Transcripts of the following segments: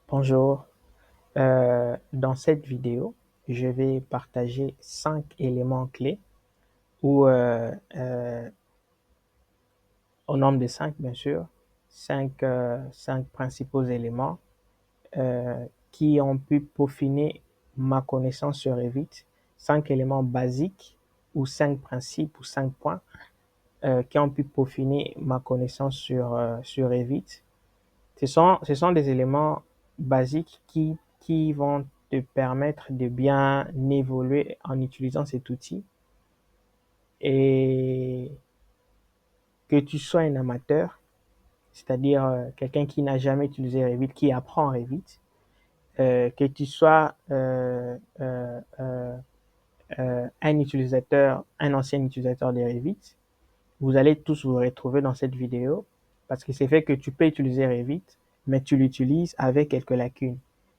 Bonjour, dans cette vidéo, je vais partager 5 éléments clés ou au nombre de 5 bien sûr, 5 principaux éléments qui ont pu peaufiner ma connaissance sur Revit, 5 éléments basiques ou 5 principes ou 5 points qui ont pu peaufiner ma connaissance sur Revit. Ce sont des éléments basiques qui vont te permettre de bien évoluer en utilisant cet outil. Et que tu sois un amateur, c'est-à-dire quelqu'un qui n'a jamais utilisé Revit, qui apprend Revit, que tu sois un utilisateur, un ancien utilisateur de Revit, vous allez tous vous retrouver dans cette vidéo parce que c'est fait que tu peux utiliser Revit, mais tu l'utilises avec quelques lacunes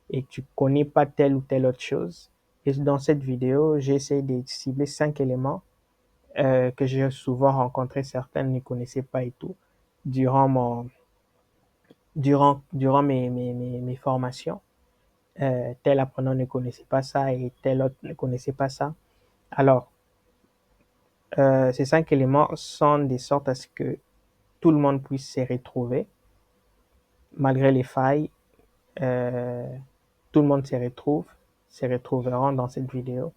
et tu connais pas telle ou telle autre chose. Et dans cette vidéo, j'essaie de cibler 5 éléments que j'ai souvent rencontrés, certains ne connaissaient pas et tout, durant mes formations. Tel apprenant ne connaissait pas ça et tel autre ne connaissait pas ça. Alors, ces 5 éléments sont de sorte à ce que tout le monde puisse se retrouver, malgré les failles. Tout le monde se retrouveront dans cette vidéo.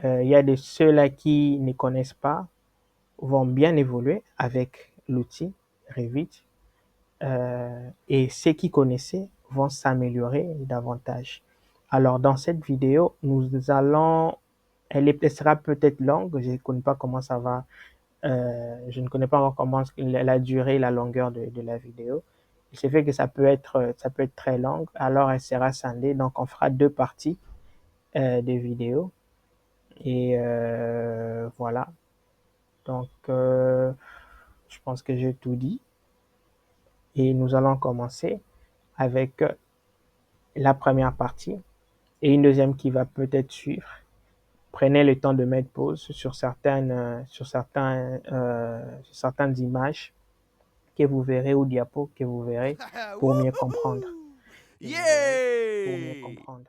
Il y a de ceux-là qui ne connaissent pas, vont bien évoluer avec l'outil Revit. Et ceux qui connaissaient vont s'améliorer davantage. Alors, dans cette vidéo, elle sera peut-être longue, je ne connais pas comment ça va. Je ne connais pas encore comment la durée, la longueur de la vidéo. C'est fait que ça peut être très long, alors elle sera scindée. Donc, on fera 2 parties de vidéo. Et voilà. Donc, je pense que j'ai tout dit. Et nous allons commencer avec la première partie et une deuxième qui va peut-être suivre. Prenez le temps de mettre pause sur certaines images que vous verrez ou diapos que vous verrez pour mieux comprendre. Pour mieux comprendre.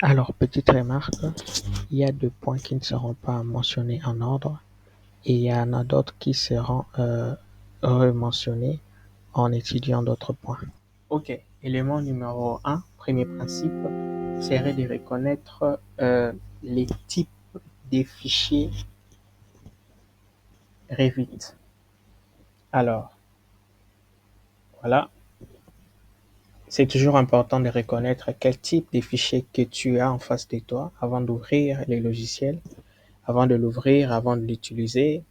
Alors, petite remarque, il y a 2 points qui ne seront pas mentionnés en ordre et il y en a d'autres qui seront rementionnés en étudiant d'autres points. Ok, élément numéro 1, premier principe, serait de reconnaître les types des fichiers Revit. Alors, voilà. C'est toujours important de reconnaître quel type de fichier que tu as en face de toi avant d'ouvrir les logiciels, avant de l'ouvrir, avant de l'utiliser.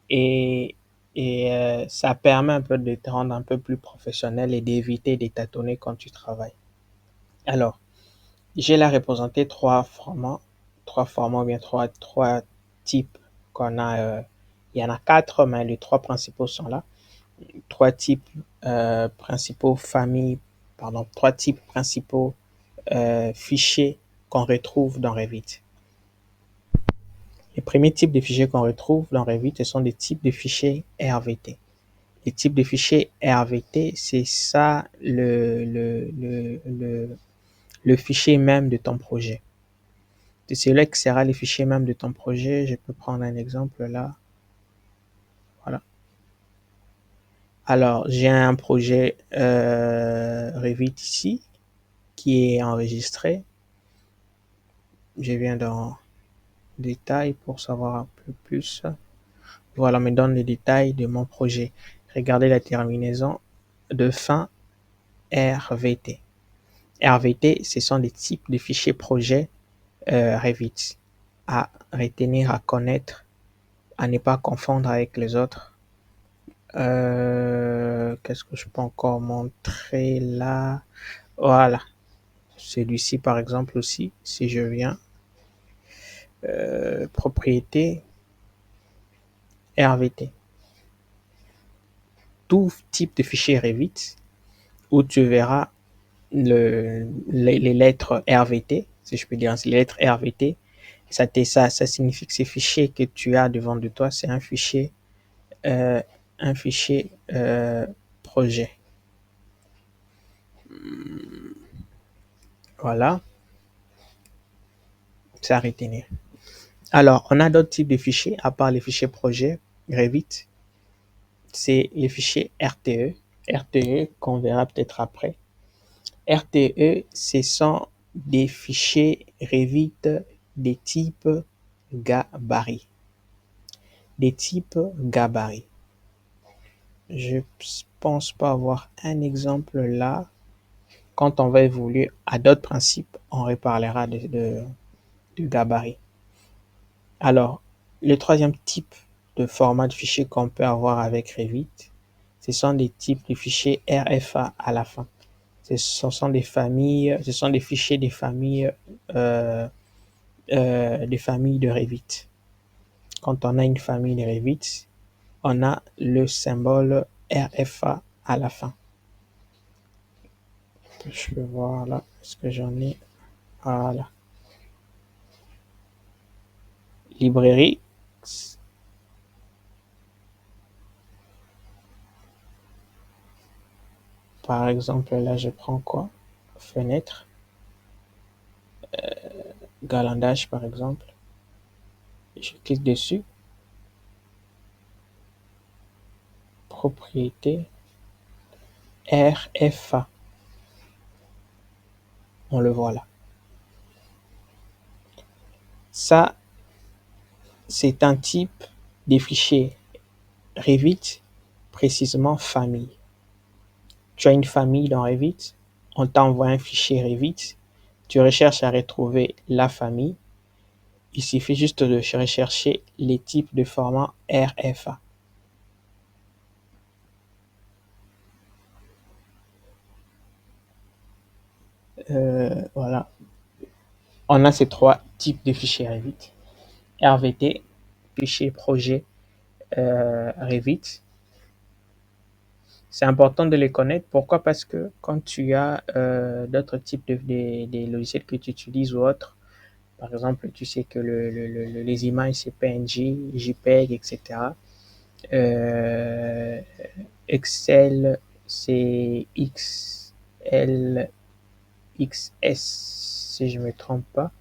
Et, ça permet un peu de te rendre un peu plus professionnel et d'éviter de tâtonner quand tu travailles. Alors, j'ai là représenté 3 formats ou bien trois types qu'on a. Il y en a 4, mais les 3 principaux sont là. 3 types principaux familles, pardon, trois types principaux fichiers qu'on retrouve dans Revit. Les premiers types de fichiers qu'on retrouve dans Revit, ce sont des types de fichiers RVT. Les types de fichiers RVT, c'est ça le fichier même de ton projet. C'est celui qui sera le fichier même de ton projet. Je peux prendre un exemple là. Voilà. Alors, j'ai un projet Revit ici qui est enregistré. Je viens dans détails pour savoir un peu plus. Voilà, me donne les détails de mon projet. Regardez la terminaison de fin RVT. RVT, ce sont des types de fichiers projets Revit à retenir, à connaître, à ne pas confondre avec les autres. Qu'est-ce que je peux encore montrer là? Voilà. Celui-ci, par exemple, aussi, si je viens, propriété RVT. Tout type de fichier Revit où tu verras les lettres RVT, si je peux dire, les lettres RVT, ça signifie que ces fichiers que tu as devant de toi, c'est euh, un fichier projet. Voilà, c'est à retenir. Alors, on a d'autres types de fichiers, à part les fichiers projet, Revit, c'est les fichiers RTE. RTE, qu'on verra peut-être après. RTE, ce sont des fichiers Revit des types gabarit. Des types gabarit. Je pense pas avoir un exemple là. Quand on va évoluer à d'autres principes, on reparlera de gabarit. Alors, le troisième type de format de fichier qu'on peut avoir avec Revit, ce sont des types de fichiers RFA à la fin. Ce sont des familles, ce sont des fichiers des familles de Revit. Quand on a une famille de Revit, on a le symbole RFA à la fin. Je vais voir là, est-ce que j'en ai? Voilà. Librairie. Par exemple, là, je prends quoi? Fenêtre. Galandage, par exemple. Je clique dessus. Propriété. RFA. On le voit là. Ça, c'est un type de fichier Revit, précisément famille. Tu as une famille dans Revit, on t'envoie un fichier Revit, tu recherches à retrouver la famille, il suffit juste de rechercher les types de format RFA. Voilà. On a ces trois types de fichiers Revit. RVT, fichier projet Revit. C'est important de les connaître. Pourquoi? Parce que quand tu as d'autres types de logiciels que tu utilises ou autres, par exemple, tu sais que les images, c'est PNG, JPEG, etc. Euh, Excel, c'est XL, XS, si je ne me trompe pas.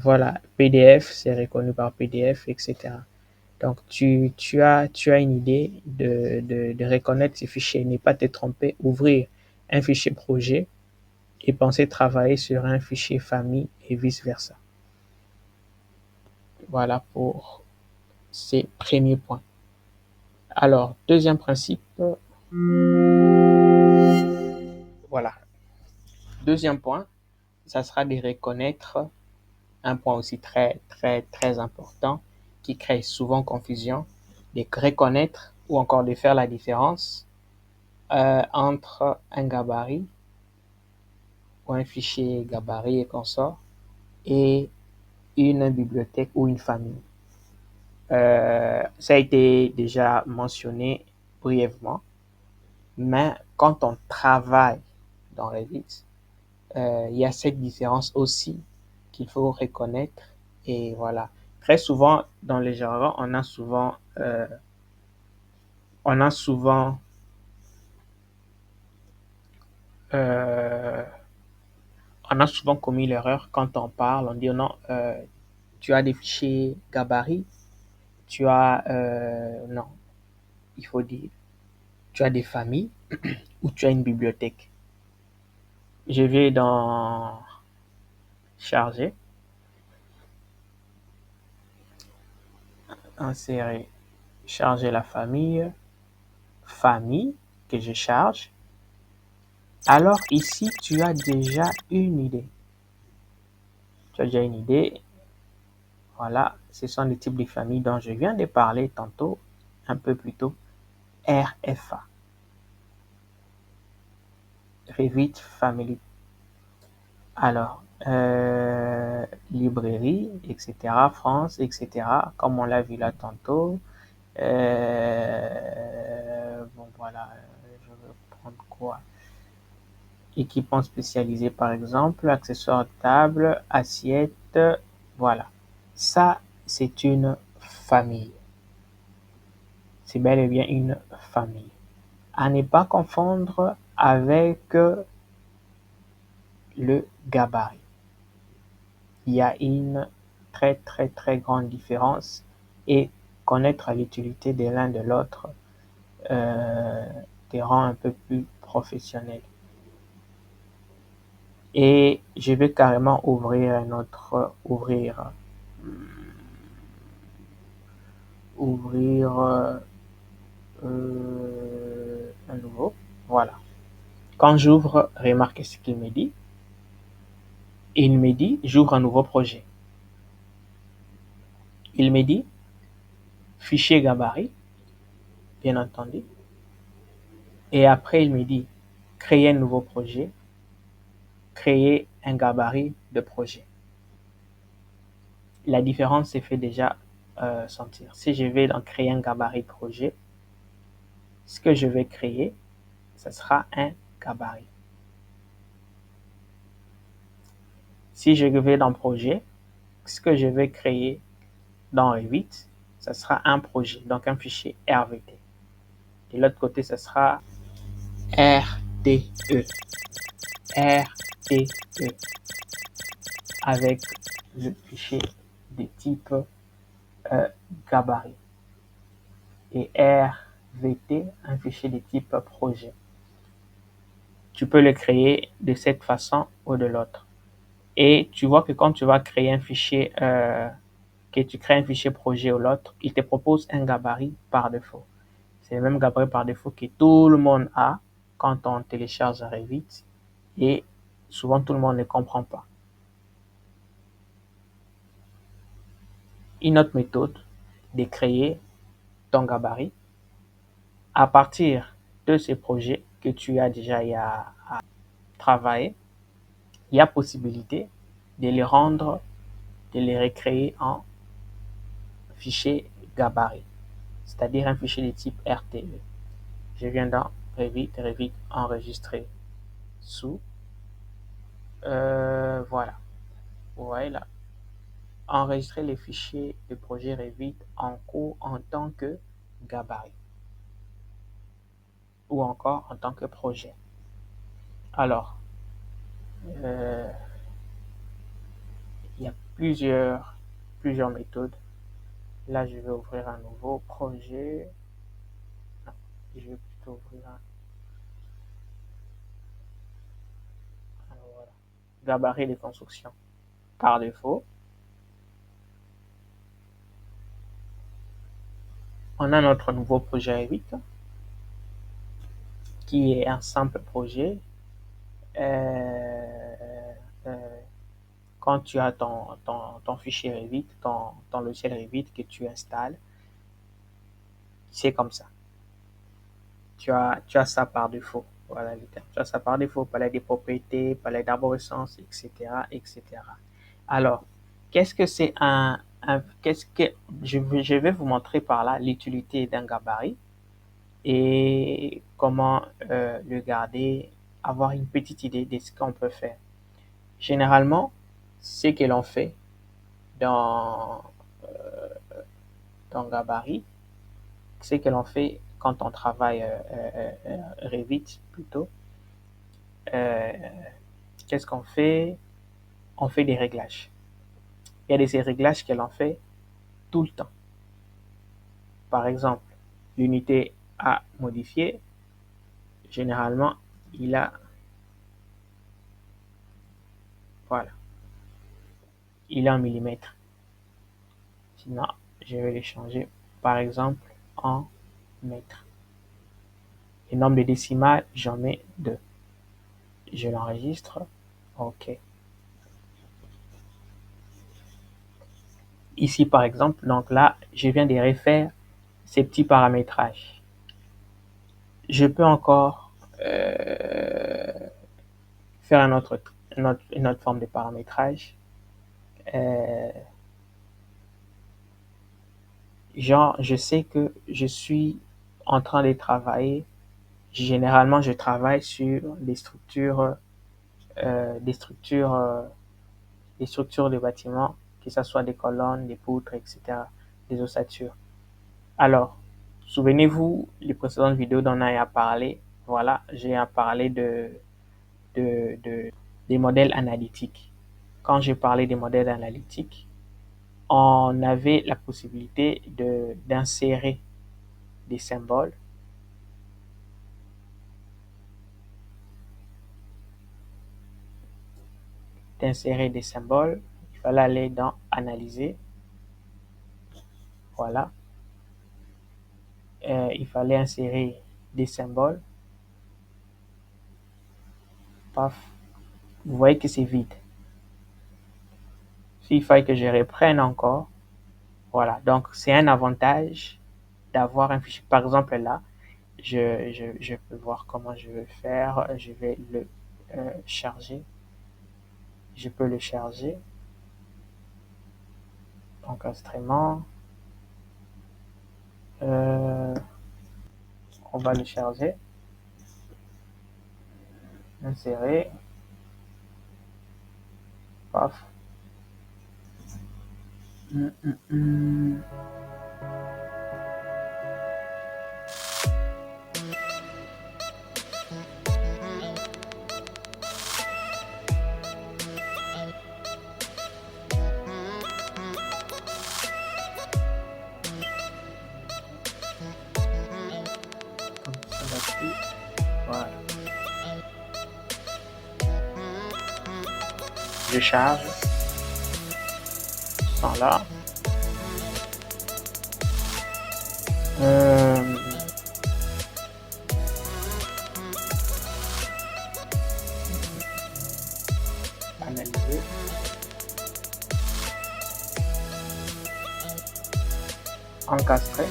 Voilà, PDF, c'est reconnu par PDF, etc. Donc, tu as une idée de reconnaître ces fichiers, ne pas te tromper, ouvrir un fichier projet et penser travailler sur un fichier famille et vice-versa. Voilà pour ces premiers points. Alors, deuxième principe, voilà. Deuxième point, ça sera de reconnaître un point aussi très, très, très important qui crée souvent confusion, de reconnaître ou encore de faire la différence entre un gabarit ou un fichier gabarit et consort et une bibliothèque ou une famille. Ça a été déjà mentionné brièvement. Mais quand on travaille dans Revit, il y a cette différence aussi qu'il faut reconnaître. Et voilà. Très souvent, dans les jargons, on a souvent euh, on a souvent commis l'erreur quand on parle, on dit non, tu as des fichiers gabarits, tu as, non, il faut dire, tu as des familles ou tu as une bibliothèque. Je vais dans charger, insérer, charger la famille, famille que je charge. Alors ici, tu as déjà une idée. Tu as déjà une idée. Voilà, ce sont les types de familles dont je viens de parler tantôt, un peu plus tôt. RFA, Revit Family. Alors, librairie, etc., France, etc., comme on l'a vu là tantôt. Bon, voilà, je vais prendre quoi? Équipement spécialisé, par exemple, accessoires de table, assiette, voilà. Ça, c'est une famille. C'est bel et bien une famille. À ne pas confondre avec le gabarit. Il y a une très très très grande différence et connaître l'utilité de l'un de l'autre euh, te rend un peu plus professionnel. Et je vais carrément ouvrir un nouveau. Voilà. Quand j'ouvre, remarquez ce qu'il me dit. Il me dit, j'ouvre un nouveau projet. Il me dit, fichier gabarit, bien entendu. Et après, il me dit, créer un nouveau projet, créer un gabarit de projet. La différence s'est fait déjà sentir. Si je vais dans créer un gabarit projet, ce que je vais créer, ce sera un gabarit. Si je vais dans projet, ce que je vais créer dans Revit, ce sera un projet, donc un fichier RVT. De l'autre côté, ce sera RTE. RTE avec le fichier de type gabarit. Et RVT, un fichier de type projet. Tu peux le créer de cette façon ou de l'autre. Et tu vois que quand tu vas créer un fichier, que tu crées un fichier projet ou l'autre, il te propose un gabarit par défaut. C'est le même gabarit par défaut que tout le monde a quand on télécharge Revit et souvent tout le monde ne comprend pas. Une autre méthode de créer ton gabarit à partir de ces projets que tu as déjà à travailler, il y a possibilité de les rendre, de les recréer en fichier gabarit, c'est-à-dire un fichier de type RTE. Je viens dans Revit enregistrer sous. Voilà. Vous voyez là. Enregistrer les fichiers de projet Revit en cours en tant que gabarit ou encore en tant que projet. Alors, euh, il y a plusieurs méthodes. Là, je vais ouvrir un nouveau projet. Non, je vais plutôt ouvrir voilà. Gabarit de construction. Par défaut, on a notre nouveau projet Revit qui est un simple projet. Euh, euh, Quand tu as ton fichier Revit, ton logiciel Revit que tu installes, c'est comme ça. Tu as ça par défaut. Voilà le terme. Tu as ça par défaut, palette des propriétés, palette d'arborescence, etc., etc. Alors, qu'est-ce que c'est qu'est-ce que, je vais vous montrer par là l'utilité d'un gabarit et comment le garder, avoir une petite idée de ce qu'on peut faire. Généralement, ce que l'on fait dans, dans Gabarit, ce que l'on fait quand on travaille Revit plutôt, euh, qu'est-ce qu'on fait? On fait des réglages. Il y a des réglages que l'on fait tout le temps. Par exemple, l'unité à modifier, généralement, il a, voilà, il est en millimètres. Sinon, je vais le changer, par exemple, en mètres. Le nombre de décimales, j'en mets 2. Je l'enregistre. OK. Ici, par exemple, donc là, je viens de refaire ces petits paramétrages. Je peux encore faire une autre forme de paramétrage. Euh, genre, je sais que je suis en train de travailler. Généralement, je travaille sur des structures, des structures de bâtiments, que ce soit des colonnes, des poutres, etc., des ossatures. Alors, souvenez-vous, les précédentes vidéos dont on a parlé, voilà, j'ai parlé des modèles analytiques. Quand j'ai parlé des modèles analytiques, on avait la possibilité d'insérer des symboles. Il fallait aller dans Analyser. Voilà. Il fallait insérer des symboles. Paf. Vous voyez que c'est vide. S'il fallait que je reprenne encore, voilà. Donc, c'est un avantage d'avoir un fichier. Par exemple, là, je peux voir comment je vais faire. Je vais le charger. Je peux le charger. Enregistrement. On va le charger. Insérer. Paf. Voilà. Je charge. Sans là. Analyser. Encastrer.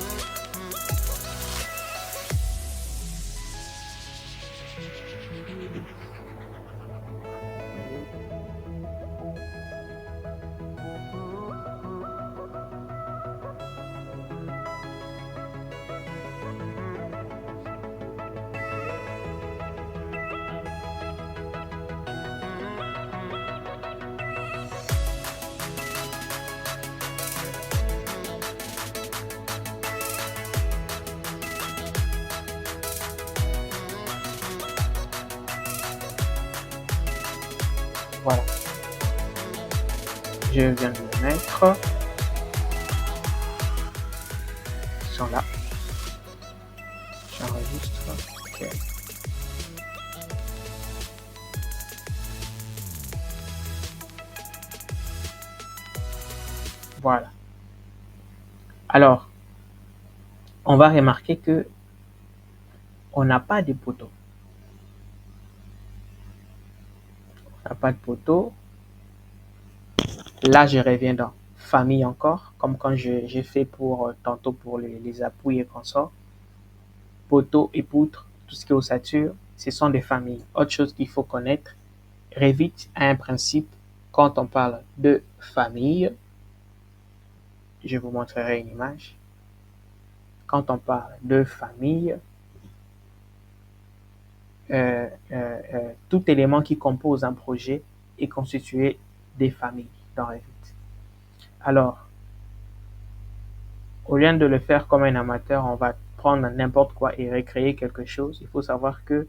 Voilà. Je viens de le mettre. Ils sont là. J'enregistre. OK. Voilà. Alors, on va remarquer que on n'a pas de poteau. On n'a pas de poteau. Là, je reviens dans famille encore, comme quand j'ai fait pour tantôt pour les appuis et consorts. Poteau et poutre, tout ce qui est ossature, ce sont des familles. Autre chose qu'il faut connaître, Revit a un principe quand on parle de famille. Je vous montrerai une image. Quand on parle de famille, tout élément qui compose un projet est constitué des familles dans Revit. Alors, au lieu de le faire comme un amateur, on va prendre n'importe quoi et recréer quelque chose. Il faut savoir que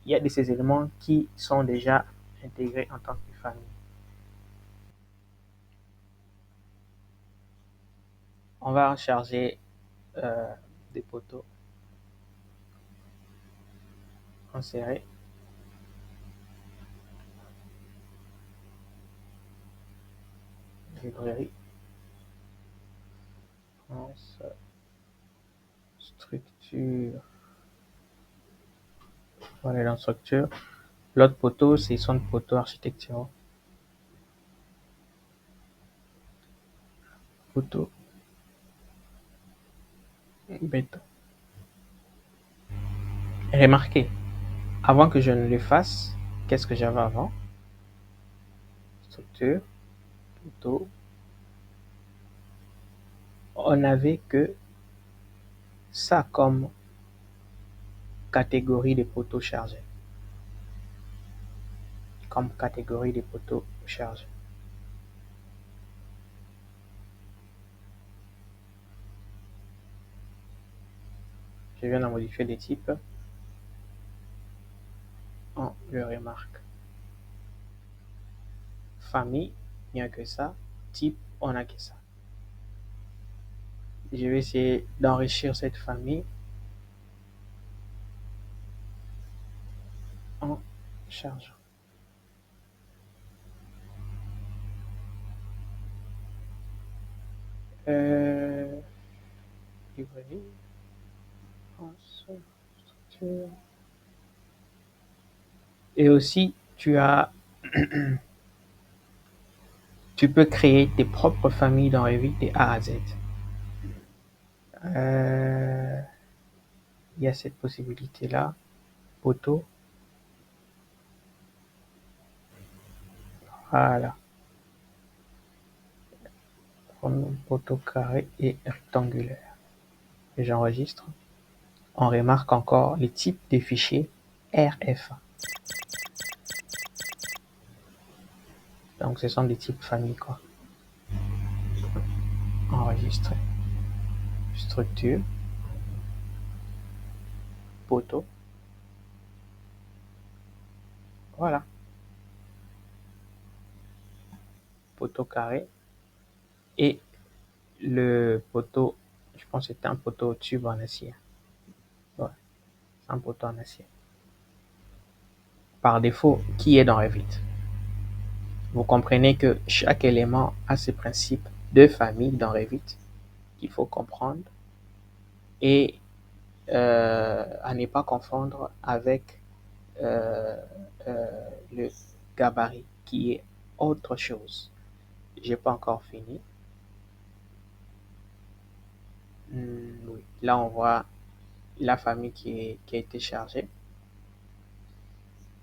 il y a de ces éléments qui sont déjà intégrés en tant que famille. On va charger des poteaux insérés. Librairie. Structure. Voilà dans structure. L'autre poteau, c'est son poteau architectural. Poteau béton. Remarquez, avant que je ne le fasse, qu'est-ce que j'avais avant? Structure, poteau. On n'avait que ça comme catégorie de poteaux chargés. Comme catégorie de poteaux chargés. Je viens de modifier les types. On le remarque. Famille, il n'y a que ça. Type, on n'a que ça. Je vais essayer d'enrichir cette famille en chargeant. Librairie, structure. Et aussi, tu peux créer tes propres familles dans Revit de A à Z. Il y a cette possibilité-là. Poteau. Voilà. Poteau carré et rectangulaire. Et j'enregistre. On remarque encore les types des fichiers RFA. Donc, ce sont des types familles, quoi. Enregistrer. Structure. Poteau. Voilà. Poteau carré. Et le poteau, je pense que c'était un poteau tube en acier. Ouais, c'est un poteau en acier. Par défaut, qui est dans Revit. Vous comprenez que chaque élément a ses principes de famille dans Revit qu'il faut comprendre et à ne pas confondre avec euh, le gabarit qui est autre chose. J'ai pas encore fini. Oui. Là, on voit la famille qui a été chargée,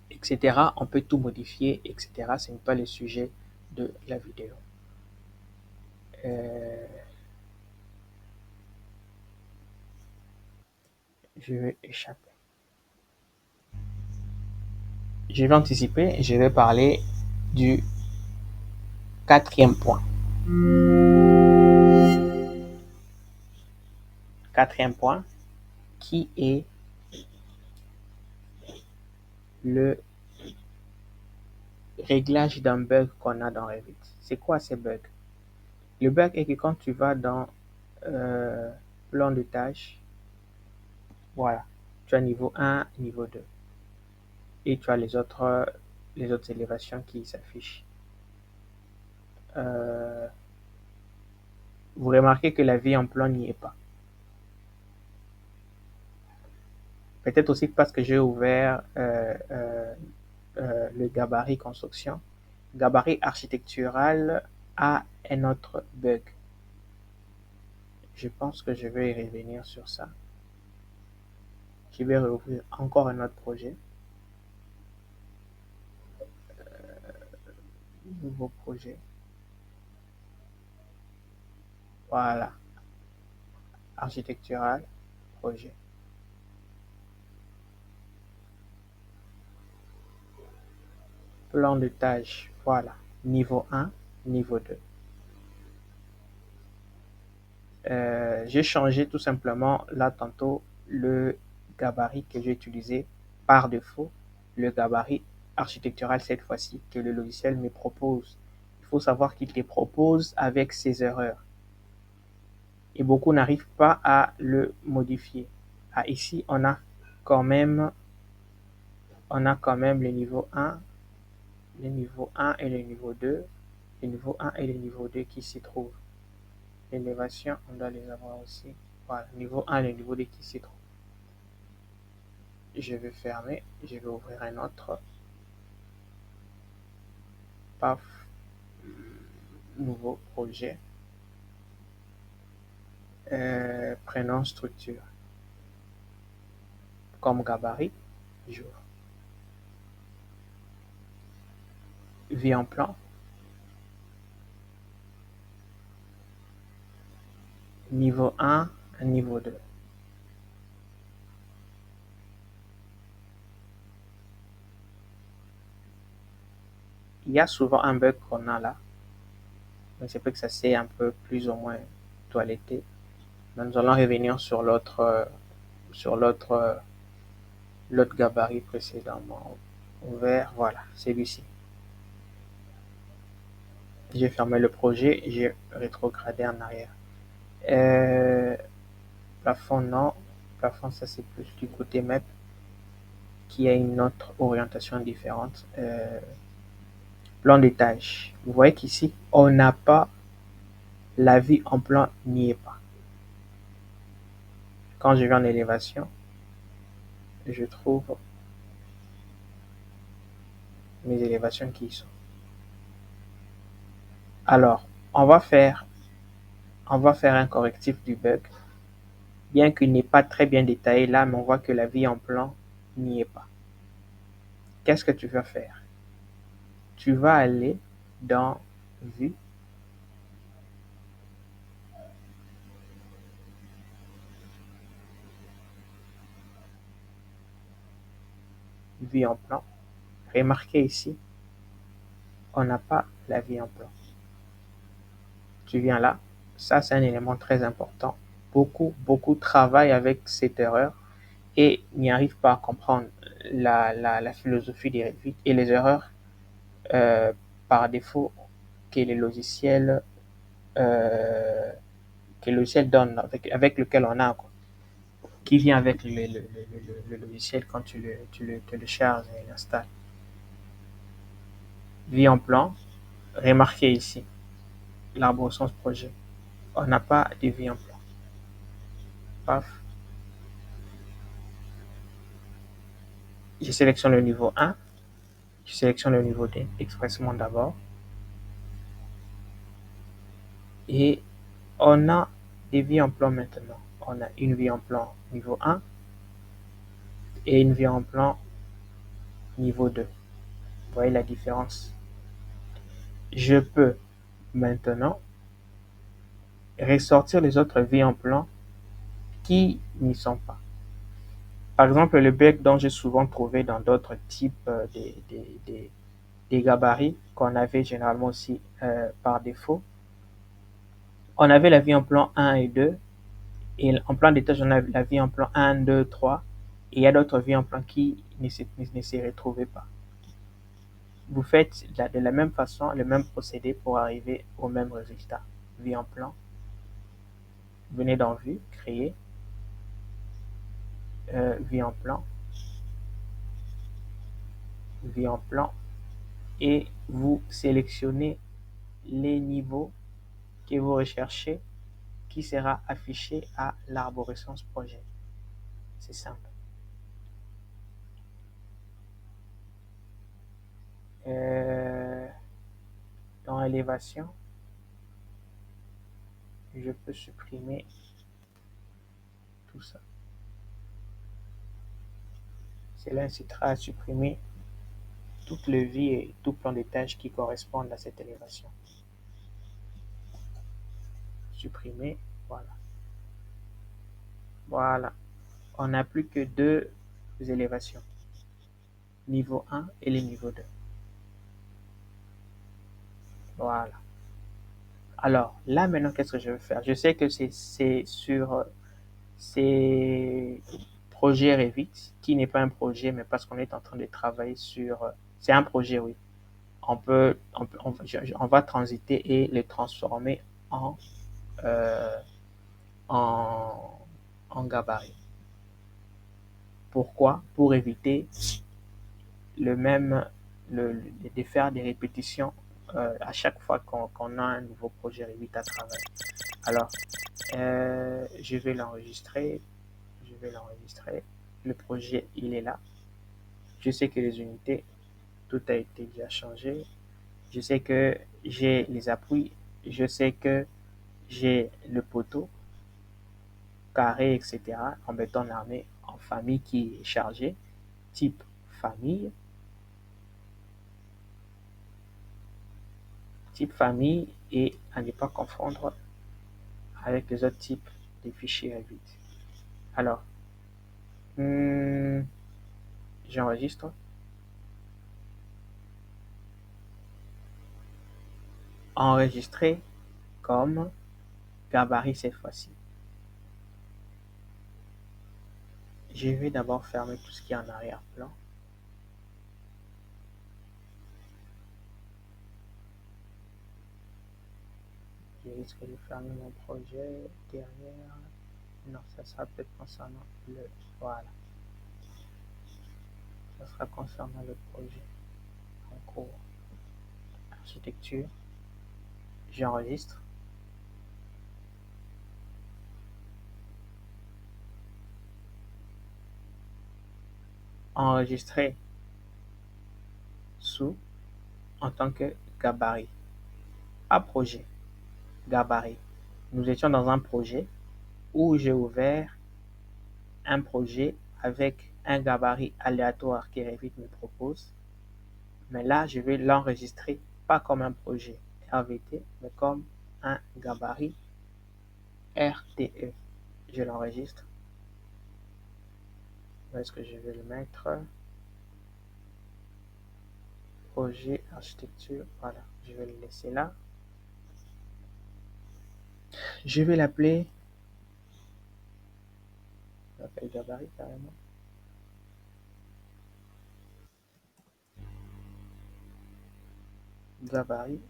etc. On peut tout modifier, etc. Ce n'est pas le sujet de la vidéo. Euh, je vais échapper. Je vais anticiper et je vais parler du quatrième point. Quatrième point, qui est le réglage d'un bug qu'on a dans Revit. C'est quoi ces bugs? Le bug est que quand tu vas dans plan de tâches, voilà, tu as niveau 1, niveau 2. Et tu as les autres élévations qui s'affichent. Vous remarquez que la vie en plan n'y est pas. Peut-être aussi parce que j'ai ouvert le gabarit construction. Gabarit architectural a un autre bug. Je pense que je vais y revenir sur ça. Je vais rouvrir encore un autre projet. Nouveau projet. Voilà. Architectural, projet. Plan de tâche, voilà. Niveau 1, niveau 2. J'ai changé tout simplement là tantôt le gabarit que j'ai utilisé par défaut, le gabarit architectural cette fois-ci que le logiciel me propose. Il faut savoir qu'il te propose avec ses erreurs et beaucoup n'arrivent pas à le modifier. Ah, ici, on a quand même le niveau 1, le niveau 1 et le niveau 2, le niveau 1 et le niveau 2 qui s'y trouvent. L'élévation, on doit les avoir aussi. Voilà, niveau 1 et le niveau 2 qui s'y trouvent. Je vais fermer, je vais ouvrir un autre. Paf, nouveau projet. Prenons structure. Comme gabarit, j'ouvre. Vie en plan. Niveau 1, niveau 2. Il y a souvent un bug qu'on a là. Mais c'est peut que ça s'est un peu plus ou moins toiletté. Mais nous allons revenir sur l'autre gabarit précédemment ouvert. Voilà, celui-ci. J'ai fermé le projet, j'ai rétrogradé en arrière. Euh, Plafond, non. Plafond, ça c'est plus du côté MEP qui a une autre orientation différente. Plan de tâche. Vous voyez qu'ici, on n'a pas la vie en plan n'y est pas. Quand je vais en élévation, je trouve mes élévations qui y sont. Alors, on va faire un correctif du bug. Bien qu'il n'est pas très bien détaillé là, mais on voit que la vie en plan n'y est pas. Qu'est-ce que tu vas faire? Tu vas aller dans Vue, Vie en plan. Remarquez ici, on n'a pas la vie en plan. Tu viens là, ça c'est un élément très important. Beaucoup travaillent avec cette erreur et n'y arrivent pas à comprendre la philosophie des Revit et les erreurs euh, par défaut que les logiciels euh, que le logiciel donne, avec lequel on a, quoi, qui vient avec le logiciel quand tu le télécharges et l'installes. Vie en plan, remarquez ici, l'arborescence projet. On n'a pas de vie en plan. Paf. Je sélectionne le niveau 1, je sélectionne le niveau 2 expressément d'abord. Et on a des vies en plan maintenant. On a une vie en plan niveau 1 et une vie en plan niveau 2. Vous voyez la différence? Je peux maintenant ressortir les autres vies en plan qui n'y sont pas. Par exemple, le bug dont j'ai souvent trouvé dans d'autres types des gabarits qu'on avait généralement aussi par défaut. On avait la vie en plan 1 et 2 et en plan d'étage, on a la vie en plan 1, 2, 3 et il y a d'autres vies en plan qui ne s'y retrouvaient pas. Vous faites de la même façon le même procédé pour arriver au même résultat. Vie en plan, venez dans Vue, créer, vie en plan, vie en plan et vous sélectionnez les niveaux que vous recherchez qui sera affiché à l'arborescence projet. C'est simple. Dans élévation, je peux supprimer tout ça. Cela incitera à supprimer toute levier et tout plan de tâches qui correspondent à cette élévation. Supprimer, voilà. Voilà. On n'a plus que deux élévations. Niveau 1 et le niveau 2. Voilà. Alors, là, maintenant, qu'est-ce que je vais faire? Je sais que c'est sur ces projets Revit, qui n'est pas un projet, mais parce qu'on est en train de travailler sur... C'est un projet, oui. On va transiter et les transformer en, euh, en, en gabarit. Pourquoi? Pour éviter le même, de faire des répétitions à chaque fois qu'on a un nouveau projet Revit à travailler. Alors, je vais l'enregistrer. Je vais l'enregistrer. Le projet, il est là. Je sais que les unités, tout a été déjà changé. Je sais que j'ai les appuis. Je sais que j'ai le poteau, carré, etc. en béton armé en famille qui est chargé. Type famille. Type famille et à ne pas confondre avec les autres types de fichiers Revit. Alors, hmm, j'enregistre. Enregistrer comme gabarit cette fois-ci. Je vais d'abord fermer tout ce qui est en arrière-plan. Je risque de fermer mon projet derrière. Non, ça sera peut-être concernant le... Voilà. Ça sera concernant le projet en cours. Architecture. J'enregistre. Enregistrer sous en tant que gabarit. Pas projet. Gabarit. Nous étions dans un projet où j'ai ouvert un projet avec un gabarit aléatoire que Revit me propose. Mais là, je vais l'enregistrer pas comme un projet RVT, mais comme un gabarit RTE. Je l'enregistre. Où est-ce que je vais le mettre? Projet architecture. Voilà, je vais le laisser là. Je vais l'appeler. Je l'appelle gabarit carrément. Gabarit.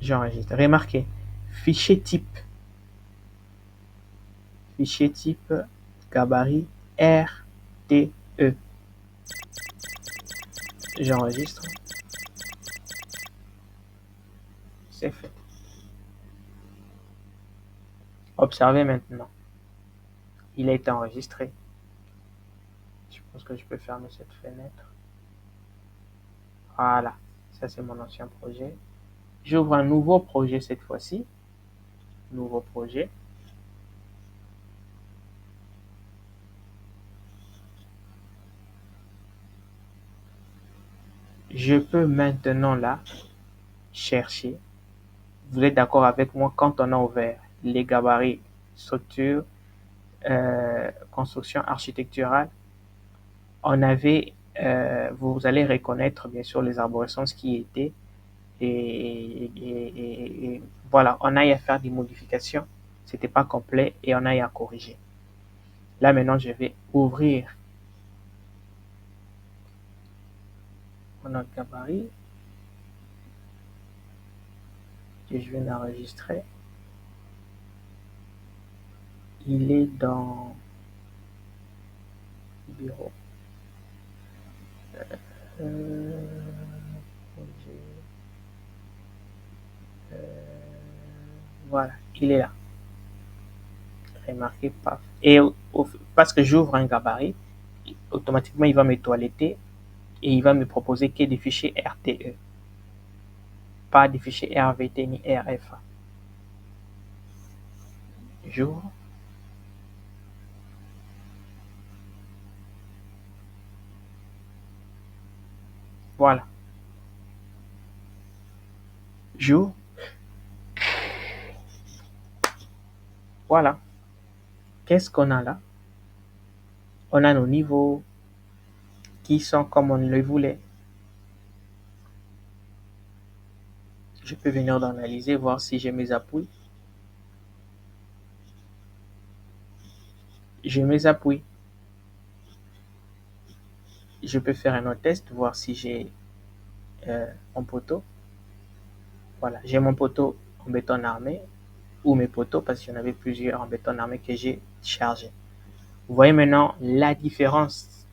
J'enregistre. Remarquez, fichier type. Fichier type gabarit RTE. J'enregistre. C'est fait. Observez maintenant. Il a été enregistré. Je pense que je peux fermer cette fenêtre. Voilà. Ça, c'est mon ancien projet. J'ouvre un nouveau projet cette fois-ci. Nouveau projet. Je peux maintenant là chercher. Vous êtes d'accord avec moi quand on a ouvert les gabarits structure, construction architecturale, on avait, vous allez reconnaître bien sûr les arborescences qui étaient et voilà, on a eu à faire des modifications. C'était pas complet et on a eu à corriger. Là maintenant, je vais ouvrir mon autre gabarit que je viens d'enregistrer. Il est dans bureau. Euh, voilà, il est là. Remarquez pas. Et parce que j'ouvre un gabarit, automatiquement il va me toiletter et il va me proposer que des fichiers RTE, pas des fichiers RVT ni RFA. J'ouvre. Voilà. Jour. Voilà. Qu'est-ce qu'on a là? On a nos niveaux qui sont comme on le voulait. Je peux venir d'analyser, voir si j'ai mes appuis. J'ai mes appuis. Je peux faire un autre test, voir si j'ai mon poteau. Voilà, j'ai mon poteau en béton armé, ou mes poteaux, parce qu'il y en avait plusieurs en béton armé que j'ai chargé. Vous voyez maintenant la différence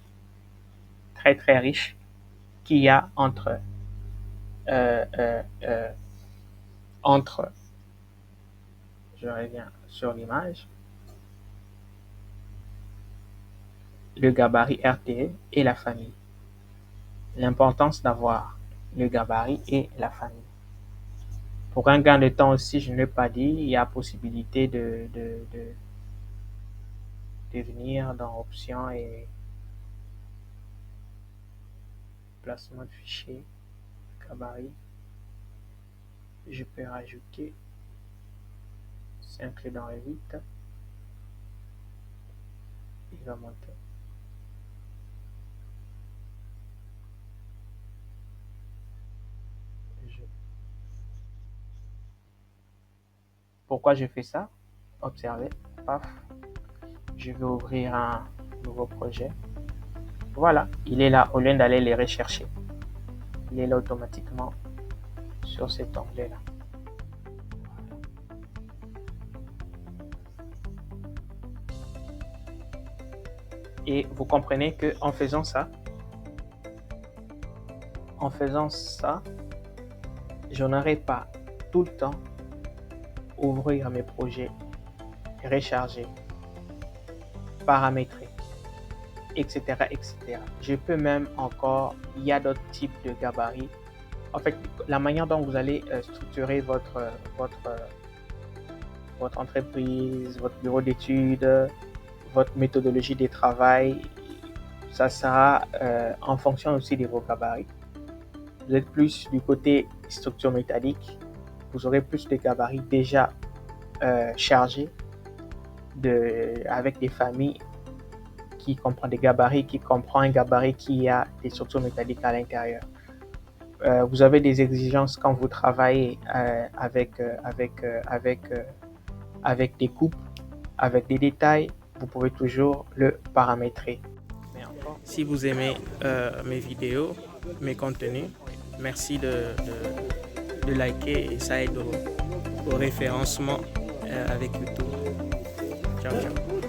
très très riche qu'il y a entre, euh, euh, euh, entre, je reviens sur l'image, le gabarit RTE et la famille. L'importance d'avoir le gabarit et la famille. Pour un gain de temps aussi, je ne l'ai pas dit, il y a possibilité de venir dans Options et placement de fichier, gabarit. Je peux rajouter 5 clés dans Revit. Il va monter. Pourquoi je fais ça? Observez. Paf. Je vais ouvrir un nouveau projet. Voilà, il est là au lieu d'aller les rechercher. Il est là automatiquement sur cet onglet-là. Et vous comprenez que en faisant ça, je n'aurai pas tout le temps ouvrir mes projets, recharger, paramétrer, etc., etc. Je peux même encore, il y a d'autres types de gabarits. En fait, la manière dont vous allez structurer votre entreprise, votre bureau d'études, votre méthodologie de travail, ça sera en fonction aussi de vos gabarits. Vous êtes plus du côté structure métallique, vous aurez plus de gabarits déjà chargés avec des familles qui comprennent des gabarits, qui comprend un gabarit qui a des structures métalliques à l'intérieur. Vous avez des exigences quand vous travaillez avec des coupes, avec des détails, vous pouvez toujours le paramétrer. Si vous aimez mes vidéos, mes contenus, merci de liker et ça aide au référencement avec YouTube. Ciao, ciao.